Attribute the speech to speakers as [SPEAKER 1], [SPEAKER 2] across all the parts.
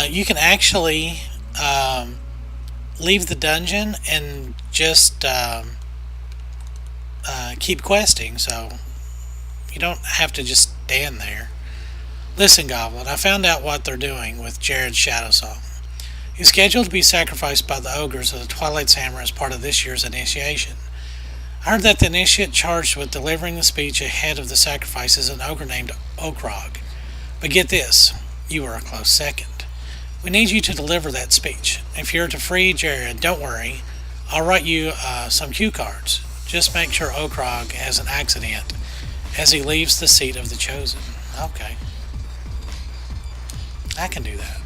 [SPEAKER 1] You can actually leave the dungeon and just keep questing, so you don't have to just stand there. Listen, Goblin, I found out what they're doing with Jared's Shadow Song. He's scheduled to be sacrificed by the ogres of the Twilight's Hammer as part of this year's initiation. I heard that the initiate charged with delivering the speech ahead of the sacrifice is an ogre named Okrog. But get this, you are a close second. We need you to deliver that speech. If you're to free Jared, don't worry. I'll write you some cue cards. Just make sure Okrog has an accident as he leaves the seat of the Chosen. Okay. I can do that.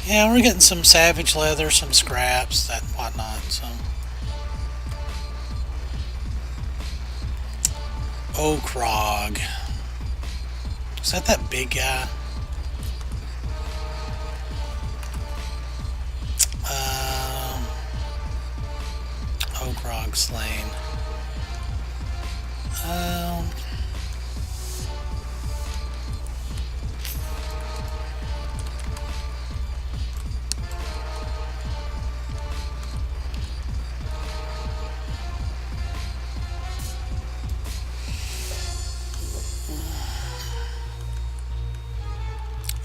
[SPEAKER 1] Yeah, we're getting some savage leather, some scraps, that and whatnot, so. Okrog. Is that big guy? Okrog slain.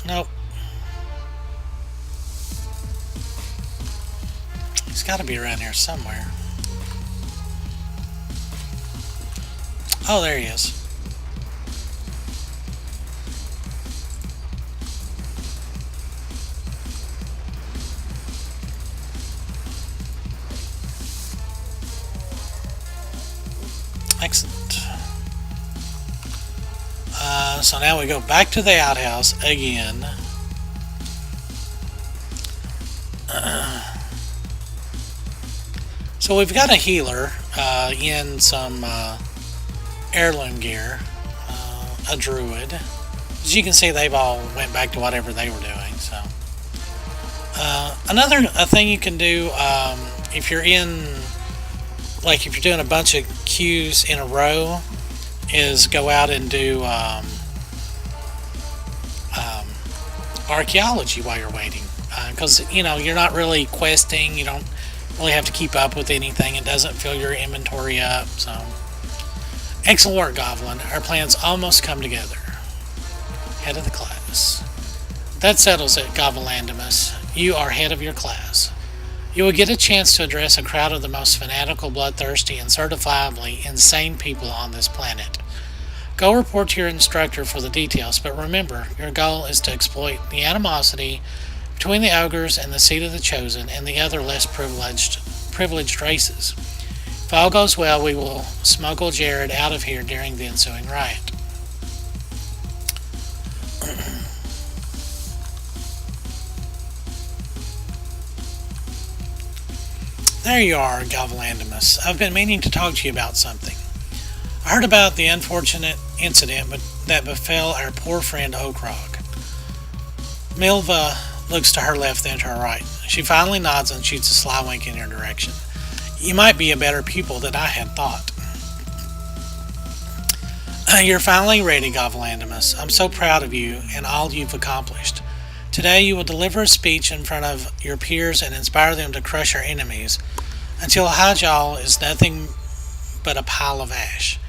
[SPEAKER 1] Nope. He's got to be around here somewhere. Oh, there he is. Excellent. So now we go back to the outhouse again. So we've got a healer in some heirloom gear, a druid. As you can see, they've all went back to whatever they were doing. So another thing you can do if you're if you're doing a bunch of queues in a row, is go out and do archaeology while you're waiting, because you're not really questing. You don't really have to keep up with anything. It doesn't fill your inventory up. So excellent work, Goblin. Our plans almost come together. Head of the class. That settles it, Govolandimus. You are head of your class. You will get a chance to address a crowd of the most fanatical, bloodthirsty, and certifiably insane people on this planet. Go report to your instructor for the details, but remember, your goal is to exploit the animosity between the ogres and the seat of the Chosen and the other less privileged races. If all goes well, we will smuggle Jared out of here during the ensuing riot. There you are, Govolandimus. I've been meaning to talk to you about something. I heard about the unfortunate incident that befell our poor friend Okrog. Milva looks to her left then to her right. She finally nods and shoots a sly wink in your direction. You might be a better pupil than I had thought. You're finally ready, Govolandimus. I'm so proud of you and all you've accomplished. Today you will deliver a speech in front of your peers and inspire them to crush our enemies until Hajjal is nothing but a pile of ash.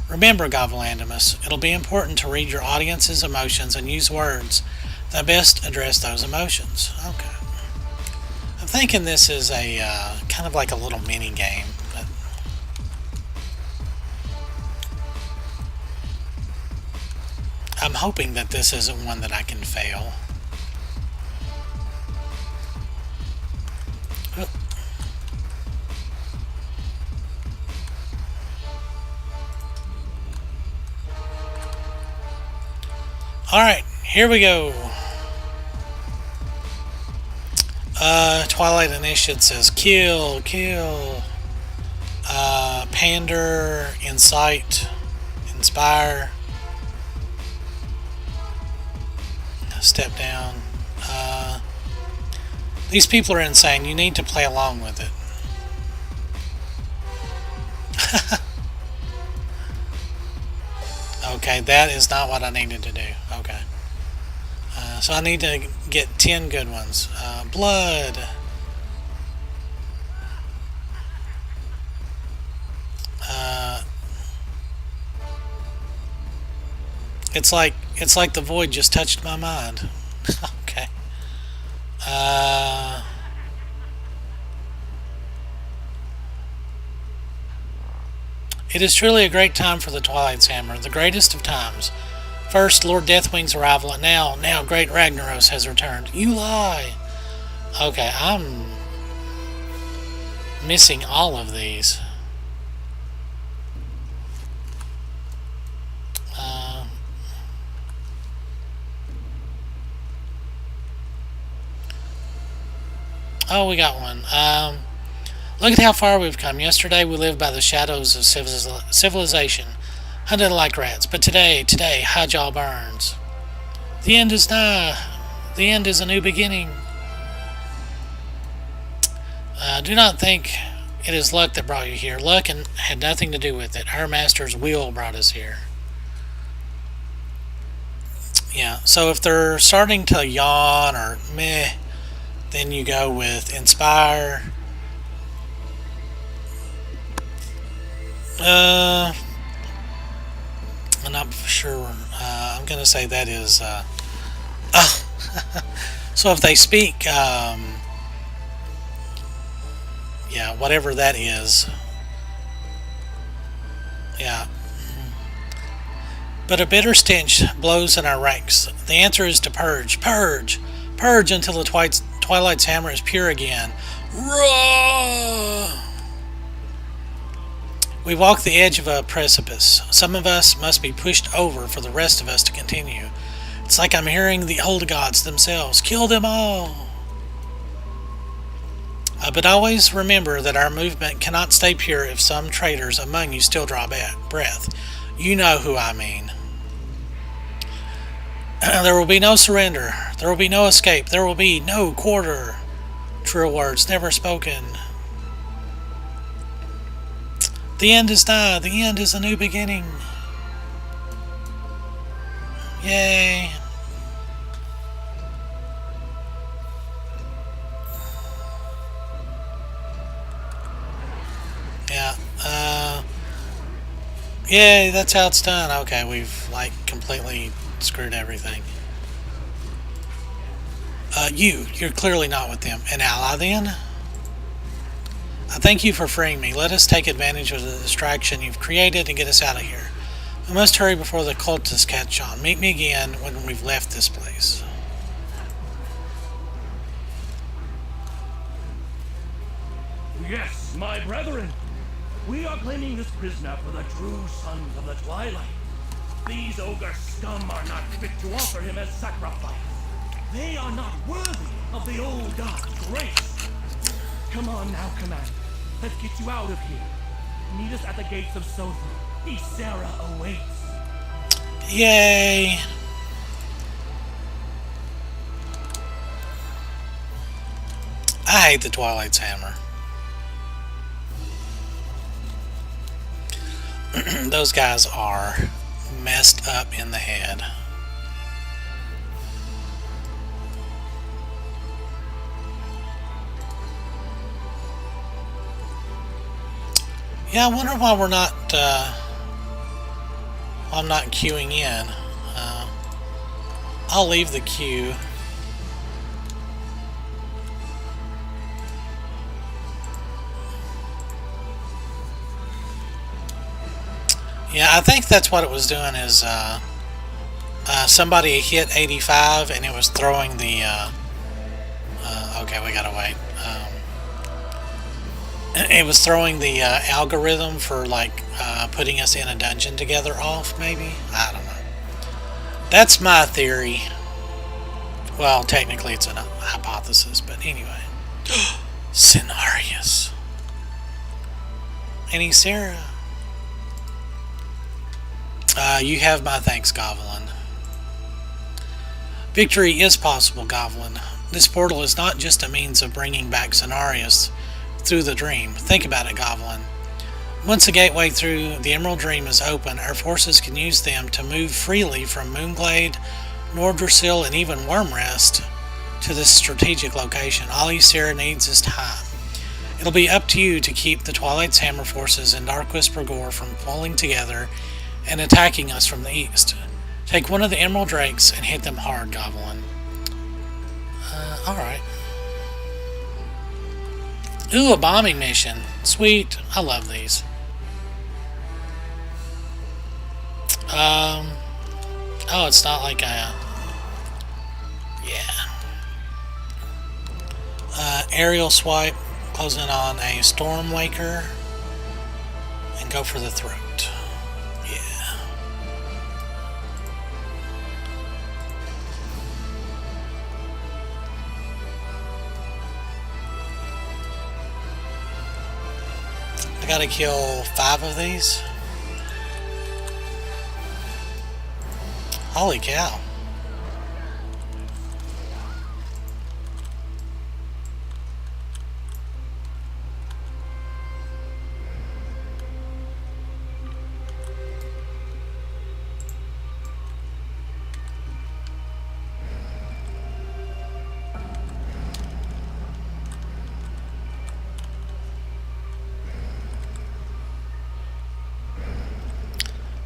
[SPEAKER 1] Remember, Govolandimus, it'll be important to read your audience's emotions and use words that best address those emotions. Okay. I'm thinking this is a kind of like a little mini game, but I'm hoping that this isn't one that I can fail. Alright, here we go. Twilight Initiate says kill. Pander, incite, inspire. Step down. These people are insane. You need to play along with it. Okay, that is not what I needed to do. Okay. So I need to get 10 good ones. Blood. It's like the void just touched my mind. Okay. It is truly a great time for the Twilight's Hammer, the greatest of times. First, Lord Deathwing's arrival, and now Great Ragnaros has returned. You lie! Okay, I'm missing all of these. Oh, we got one. Look at how far we've come. Yesterday we lived by the shadows of civilization, hunted like rats. But today, Highjaw burns. The end is nigh. The end is a new beginning. Do not think it is luck that brought you here. Luck had nothing to do with it. Our master's will brought us here. Yeah, so if they're starting to yawn or meh, then you go with inspire. I'm not sure. I'm going to say that is... so if they speak... yeah, whatever that is. Yeah. But a bitter stench blows in our ranks. The answer is to purge. Purge! Purge until the Twilight's Hammer is pure again. Roar! We walk the edge of a precipice. Some of us must be pushed over for the rest of us to continue. It's like I'm hearing the old gods themselves. Kill them all! But always remember that our movement cannot stay pure if some traitors among you still draw breath. You know who I mean. There will be no surrender. There will be no escape. There will be no quarter. True words never spoken. The end is nigh. The end is a new beginning. Yay. Yeah. Yay, that's how it's done. Okay, we've like completely screwed everything. You're clearly not with them. An ally then? I thank you for freeing me. Let us take advantage of the distraction you've created and get us out of here. We must hurry before the cultists catch on. Meet me again when we've left this place.
[SPEAKER 2] Yes, my brethren. We are claiming this prisoner for the true sons of the Twilight. These ogre scum are not fit to offer him as sacrifice. They are not worthy of the old god's grace. Come on now, Command. Let's get you out of here. Meet us at the gates of Sotha. Ysera awaits.
[SPEAKER 1] Yay! I hate the Twilight's Hammer. Those guys are messed up in the head. Yeah, I wonder why we're not, I'm not queuing in. I'll leave the queue. Yeah, I think that's what it was doing is, somebody hit 85 and it was throwing the, okay, we gotta wait. It was throwing the algorithm for like putting us in a dungeon together off, maybe? I don't know. That's my theory. Well, technically it's a hypothesis, but anyway. Cenarius. And Ysera. You have my thanks, Goblin. Victory is possible, Goblin. This portal is not just a means of bringing back Cenarius through the dream. Think about it, Goblin. Once the gateway through the Emerald Dream is open, our forces can use them to move freely from Moonglade, Nordrassil, and even Wormrest to this strategic location. All Ysera needs is time. It'll be up to you to keep the Twilight's Hammer forces and Dark Whisper Gore from pulling together and attacking us from the east. Take one of the Emerald Drakes and hit them hard, Goblin. Alright. Ooh, a bombing mission. Sweet. I love these. Oh, it's not like a... Yeah. Aerial swipe. Closing on a Stormwaker. And go for the throat. Yeah. I gotta kill 5 of these. Holy cow.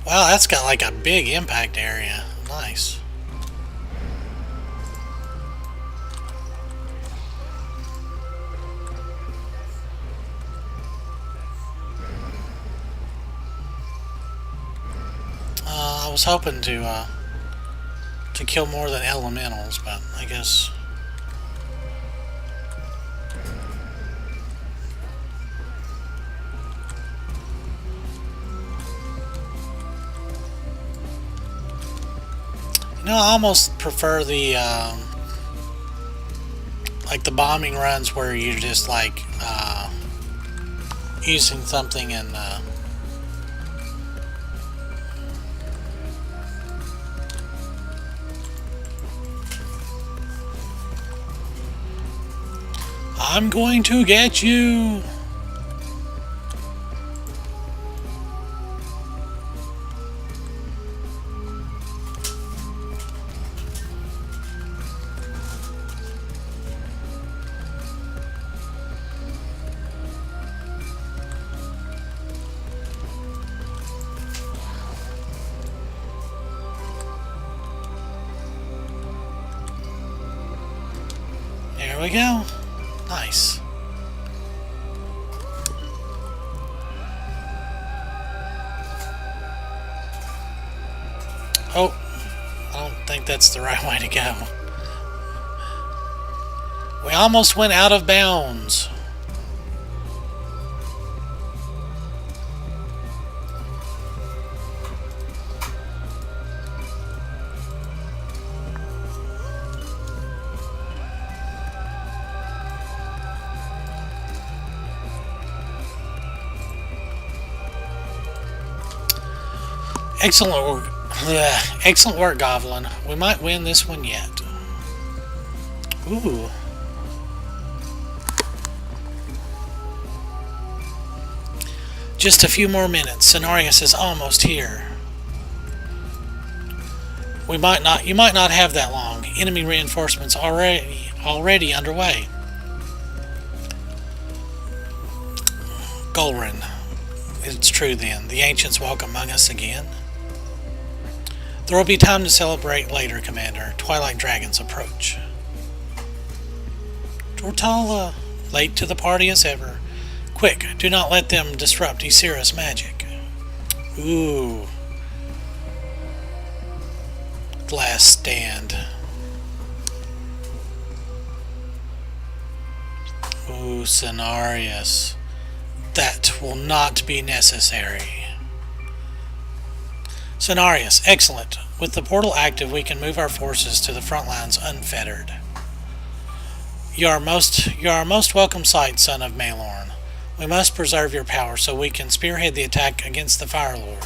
[SPEAKER 1] Wow, that's got like a big impact area. Nice. I was hoping to kill more than elementals, but I guess. No, I almost prefer the like the bombing runs where you're just like using something and I'm going to get you. There we go. Nice. Oh, I don't think that's the right way to go. We almost went out of bounds. Excellent work. Excellent work, Goblin. We might win this one yet. Ooh. Just a few more minutes. Cenarius is almost here. You might not have that long. Enemy reinforcements already underway. Golrin. It's true then. The ancients walk among us again. There will be time to celebrate later, Commander. Twilight dragons approach. Tortala, late to the party as ever. Quick, do not let them disrupt Ysera's magic. Ooh. Last stand. Ooh, Cenarius. That will not be necessary. Cenarius, excellent. With the portal active, we can move our forces to the front lines unfettered. You are a most welcome sight, son of Maelorn. We must preserve your power so we can spearhead the attack against the Fire Lord.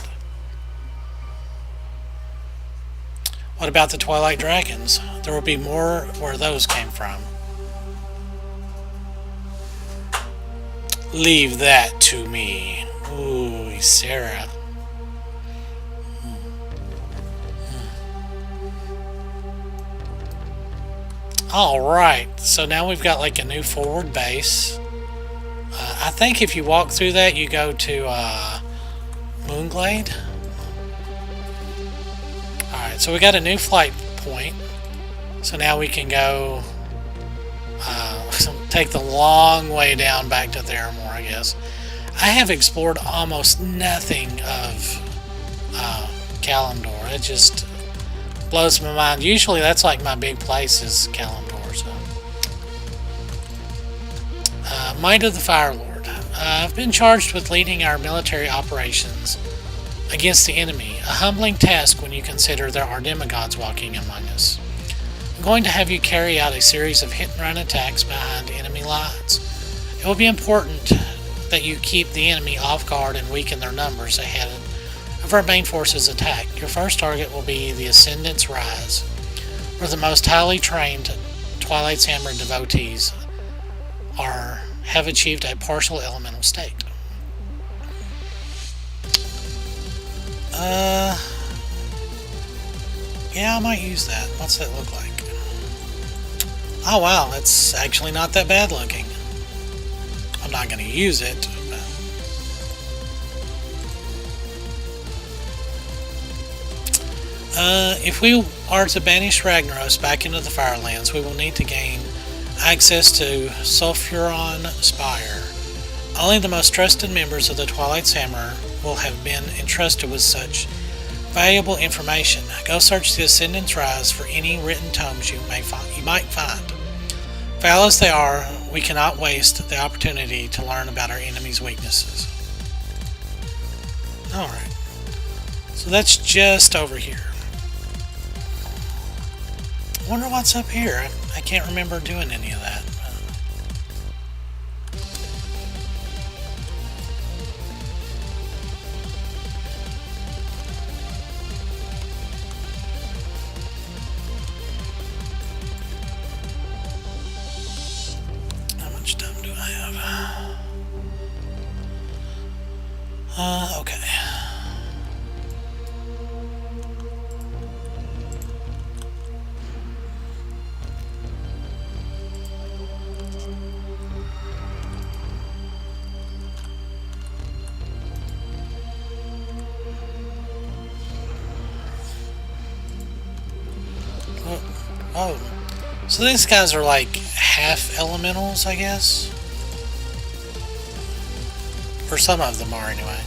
[SPEAKER 1] What about the Twilight Dragons? There will be more where those came from. Leave that to me. Ooh, Sarah. Alright, so now we've got like a new forward base. I think if you walk through that, you go to Moonglade. Alright, so we got a new flight point. So now we can go take the long way down back to Theramore, I guess. I have explored almost nothing of Kalimdor. It just blows my mind. Usually that's like my big place is Kalimdor. So. Might of the Fire Lord. I've been charged with leading our military operations against the enemy. A humbling task when you consider there are demigods walking among us. I'm going to have you carry out a series of hit-and-run attacks behind enemy lines. It will be important that you keep the enemy off guard and weaken their numbers ahead of our main force's attack. Your first target will be the Ascendant's Rise, where the most highly trained Twilight's Hammer devotees have achieved a partial elemental state. Yeah, I might use that. What's that look like? Oh wow, that's actually not that bad looking. I'm not going to use it. If we are to banish Ragnaros back into the Firelands, we will need to gain access to Sulfuron Spire. Only the most trusted members of the Twilight's Hammer will have been entrusted with such valuable information. Go search the Ascendant's Rise for any written tomes you might find. Foul as they are, we cannot waste the opportunity to learn about our enemy's weaknesses. Alright. So that's just over here. I wonder what's up here. I can't remember doing any of that. How much time do I have? Okay. Oh, so these guys are like half elementals, I guess? Or some of them are, anyway.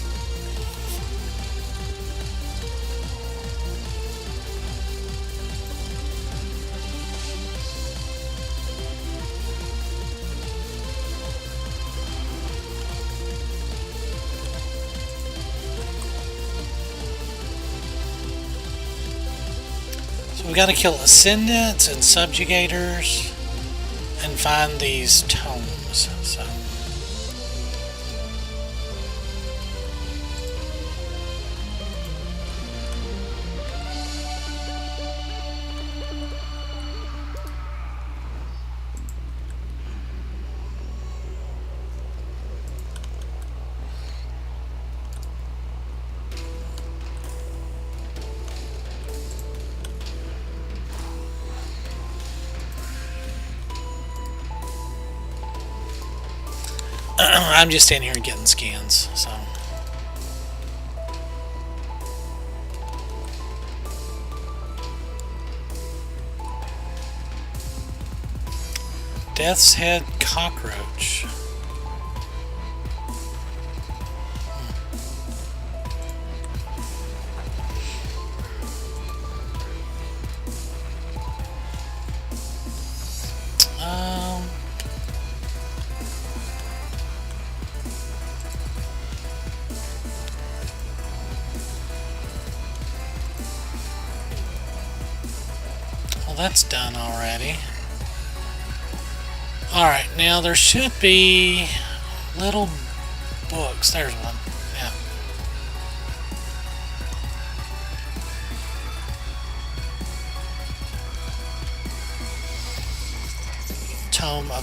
[SPEAKER 1] So we gotta kill Ascendants and Subjugators and find these tomes. So. I'm just in here getting scans, so. Death's Head Cockroach. Well, that's done already. Alright, now there should be little books. There's one. Yeah. Tome of